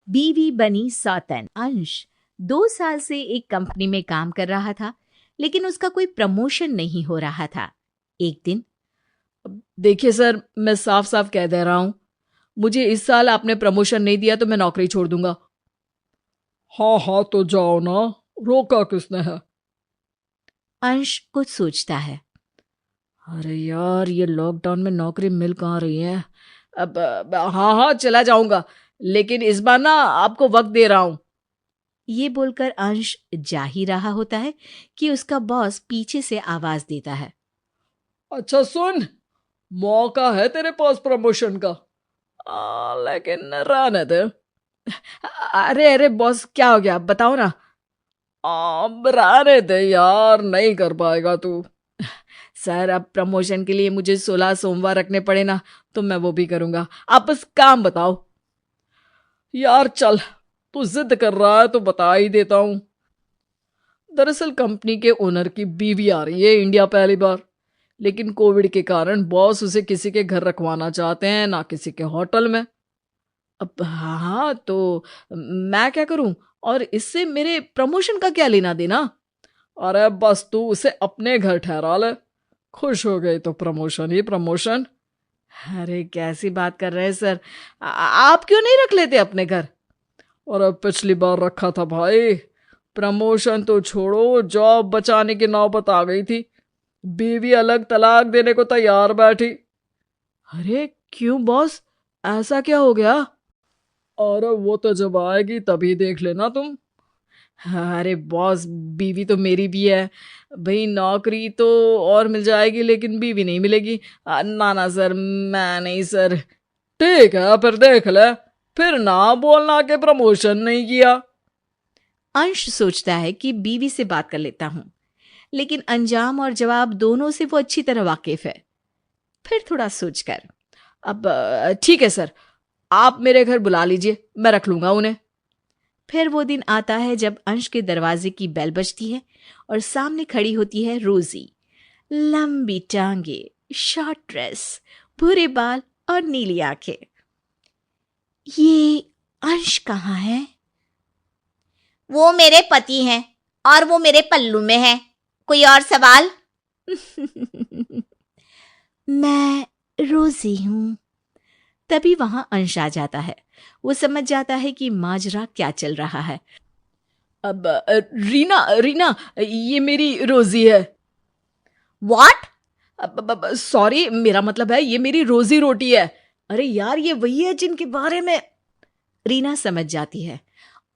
बीवी बनी सौतन। अंश 2 साल से एक कंपनी में काम कर रहा था, लेकिन उसका कोई प्रमोशन नहीं हो रहा था। एक दिन, देखिए सर, मैं साफ साफ कह दे रहा हूं, मुझे इस साल आपने प्रमोशन नहीं दिया तो मैं नौकरी छोड़ दूंगा। हाँ हाँ तो जाओ ना, रोका किसने है? अंश कुछ सोचता है। अरे यार, ये लॉकडाउन में नौकरी मिल कहाँ रही है। हाँ हाँ चला जाऊंगा, लेकिन इस बार ना आपको वक्त दे रहा हूं। ये बोलकर अंश जा ही रहा होता है कि उसका बॉस पीछे से आवाज देता है। अच्छा सुन, मौका है तेरे पास प्रमोशन का, लेकिन रहने दे। अरे अरे बॉस, क्या हो गया बताओ ना। रहने दे यार, नहीं कर पाएगा तू। सर, अब प्रमोशन के लिए मुझे 16 सोमवार रखने पड़े ना, तो मैं वो भी करूंगा। आप बस काम बताओ। यार चल, तू जिद कर रहा है तो बता ही देता हूं। दरअसल कंपनी के ओनर की बीवी आ रही है इंडिया पहली बार, लेकिन कोविड के कारण बॉस उसे किसी के घर रखवाना चाहते हैं, ना किसी के होटल में। अब हाँ तो मैं क्या करूं, और इससे मेरे प्रमोशन का क्या लेना देना? अरे बस तू उसे अपने घर ठहरा ले, खुश हो गई तो प्रमोशन ही प्रमोशन। अरे कैसी बात कर रहे हैं सर, आप क्यों नहीं रख लेते अपने घर? और अब पिछली बार रखा था भाई, प्रमोशन तो छोड़ो, जॉब बचाने की नौबत आ गई थी। बीवी अलग तलाक देने को तैयार बैठी। अरे क्यों बॉस, ऐसा क्या हो गया? और वो तो जब आएगी तभी देख लेना तुम। अरे बॉस, बीवी तो मेरी भी है भाई, नौकरी तो और मिल जाएगी लेकिन बीवी नहीं मिलेगी। ना ना सर, मैं नहीं सर। ठीक है फिर देख ले, फिर ना बोलना कि प्रमोशन नहीं किया। अंश सोचता है कि बीवी से बात कर लेता हूं, लेकिन अंजाम और जवाब दोनों से वो अच्छी तरह वाकिफ है। फिर थोड़ा सोचकर, अब ठीक है सर, आप मेरे घर बुला लीजिए, मैं रख लूंगा उन्हें। फिर वो दिन आता है जब अंश के दरवाजे की बेल बजती है और सामने खड़ी होती है रोजी। लंबी टांगे, शॉर्ट ड्रेस, भूरे बाल और नीली आंखें। ये अंश कहाँ है? वो मेरे पति हैं और वो मेरे पल्लू में है। कोई और सवाल? मैं रोजी हूं। तभी वहां अंश आ जाता है। वो समझ जाता है कि माजरा क्या चल रहा है। अब रीना रीना, ये मेरी रोजी है। व्हाट? अब सॉरी, मेरा मतलब है ये मेरी रोजी रोटी है। अरे यार, ये वही है जिनके बारे में। रीना समझ जाती है।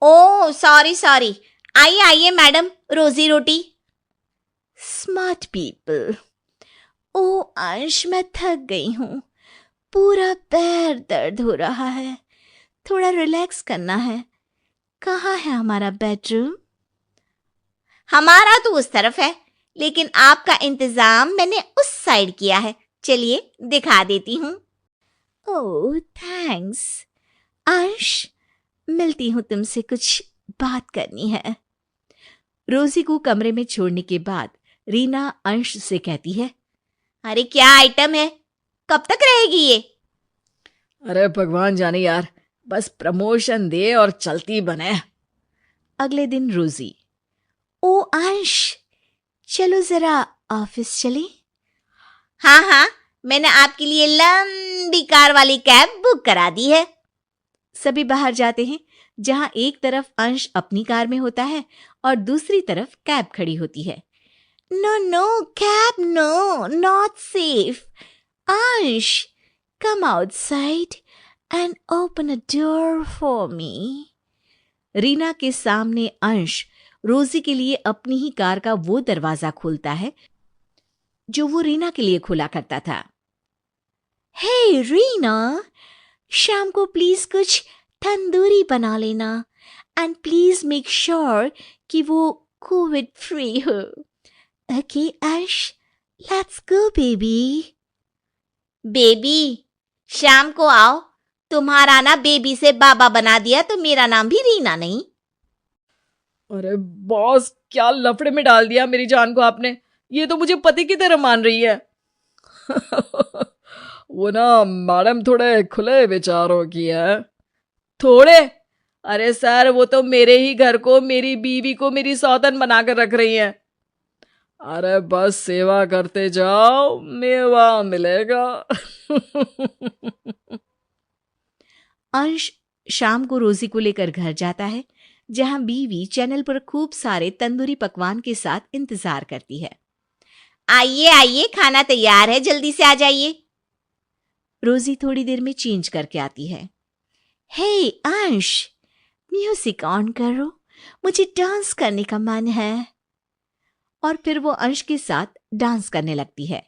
ओ सॉरी सॉरी, आइए आइए मैडम, रोजी रोटी। Smart people. ओ अंश, मैं थक गई हूं, पूरा पैर दर्द हो रहा है, थोड़ा रिलैक्स करना है। कहाँ है हमारा बेडरूम? हमारा तो उस तरफ है, लेकिन आपका इंतजाम मैंने उस साइड किया है। चलिए दिखा देती हूँ। ओह थैंक्स। अंश, मिलती हूँ तुमसे, कुछ बात करनी है। रोजी को कमरे में छोड़ने के बाद रीना अंश से कहती है, अरे क्या आइटम है, कब तक रहेगी ये? अरे भगवान जाने यार, बस प्रमोशन दे और चलती बने। अगले दिन रोजी, ओ अंश, चलो जरा ऑफिस चले। हाँ हाँ, मैंने आपके लिए लंबी कार वाली कैब बुक करा दी है। सभी बाहर जाते हैं, जहां एक तरफ अंश अपनी कार में होता है और दूसरी तरफ कैब खड़ी होती है। No no cab, no, not safe. Ansh, come outside and open a door for me. Reena के सामने अंश रोजी के लिए अपनी ही कार का वो दरवाजा खोलता है जो वो रीना के लिए खोला करता था। हे रीना, शाम को प्लीज कुछ तंदूरी बना लेना, एंड प्लीज मेक श्योर कि वो कोविड फ्री हो। ओके अंश, लेट्स गो बेबी। बेबी, शाम को आओ। तुम्हारा ना बेबी से बाबा बना दिया तो मेरा नाम भी रीना नहीं। अरे बॉस, क्या लफड़े में डाल दिया मेरी जान को आपने। ये तो मुझे पति की तरह मान रही है। वो ना मैडम थोड़े खुले विचारों की है। थोड़े? अरे सर, वो तो मेरे ही घर को, मेरी बीवी को मेरी सौतन बना कर रख रही हैं। अरे बस सेवा करते जाओ, मेवा मिलेगा। अंश शाम को रोजी को लेकर घर जाता है, जहां बीवी चैनल पर खूब सारे तंदूरी पकवान के साथ इंतजार करती है। आइए आइए, खाना तैयार है, जल्दी से आ जाइए। रोजी थोड़ी देर में चेंज करके आती है। हे अंश, म्यूजिक ऑन करो, मुझे डांस करने का मन है। और फिर वो अंश के साथ डांस करने लगती है।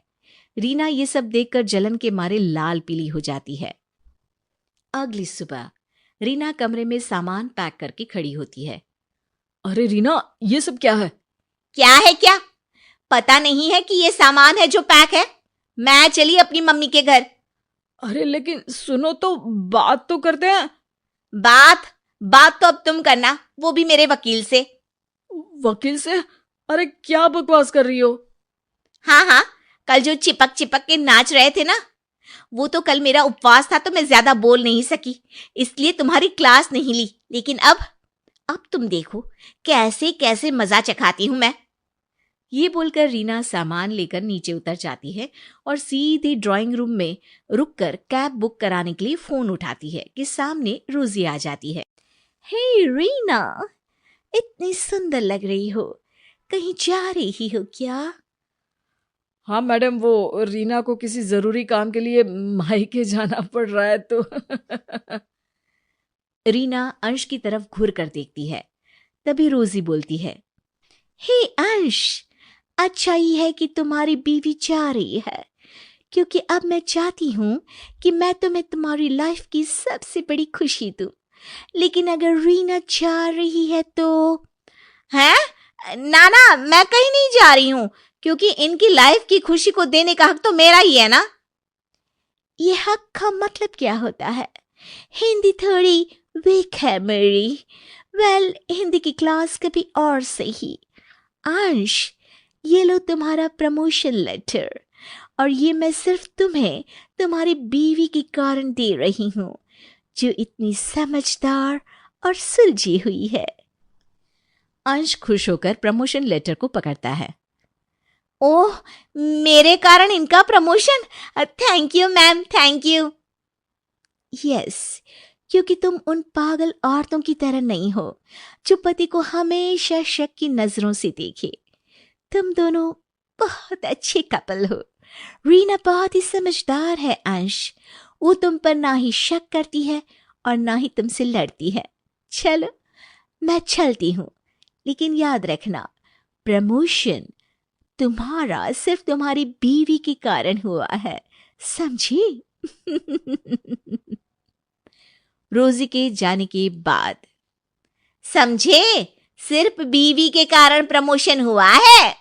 रीना ये सब देखकर जलन के मारे लाल पीली हो जाती है। अगली सुबह रीना कमरे में सामान पैक करके खड़ी होती है। अरे रीना, ये सब क्या है? क्या है क्या? पता नहीं है कि ये सामान है जो पैक है? मैं चली अपनी मम्मी के घर। अरे लेकिन सुनो तो, बात तो करते हैं। बात तो अब तुम करना, वो भी मेरे वकील से। वकील से? अरे क्या बकवास कर रही हो? हाँ, कल जो चिपक चिपक के नाच रहे थे ना, वो तो कल मेरा उपवास था तो मैं ज्यादा बोल नहीं सकी, इसलिए तुम्हारी क्लास नहीं ली। लेकिन अब तुम देखो कैसे कैसे मजा चखाती हूं मैं। ये बोलकर रीना सामान लेकर नीचे उतर जाती है और सीधे ड्राइंग रूम में रुककर कैब बुक कराने के लिए फोन उठाती है कि सामने रोजी आ जाती है। हे रीना, इतनी सुंदर लग रही हो, कहीं जा रही हो क्या? हाँ मैडम, वो रीना को किसी जरूरी काम के लिए मायके जाना पड़ रहा है तो। रीना अंश की तरफ घूर कर देखती है। तभी रोजी बोलती है, हे अंश, अच्छा ही है कि तुम्हारी बीवी जा रही है, क्योंकि अब मैं चाहती हूं कि मैं तुम्हें तुम्हारी लाइफ की सबसे बड़ी खुशी दूं। लेकिन अगर रीना जा रही है तो? हैं? ना, मैं कहीं नहीं जा रही हूं, क्योंकि इनकी लाइफ की खुशी को देने का हक तो मेरा ही है ना। ये हक का मतलब क्या होता है? हिंदी थोड़ी वीक है मेरी। वेल, हिंदी की क्लास कभी और सही। अंश, ये लो तुम्हारा प्रमोशन लेटर, और ये मैं सिर्फ तुम्हें तुम्हारी बीवी के कारण दे रही हूं, जो इतनी समझदार और सुलझी हुई है। अंश खुश होकर प्रमोशन लेटर को पकड़ता है। ओह, मेरे कारण इनका promotion? Thank you ma'am, thank you. Yes, क्योंकि तुम उन पागल औरतों की तरह नहीं हो जो पति को हमेशा शक की नजरों से देखे। तुम दोनों बहुत अच्छे कपल हो। रीना बहुत ही समझदार है अंश, वो तुम पर ना ही शक करती है और ना ही तुमसे लड़ती है। चलो, मैं चलती हूं, लेकिन याद रखना, प्रमोशन तुम्हारा सिर्फ तुम्हारी बीवी के कारण हुआ है, समझी? रोजी के जाने के बाद। समझे? सिर्फ बीवी के कारण प्रमोशन हुआ है।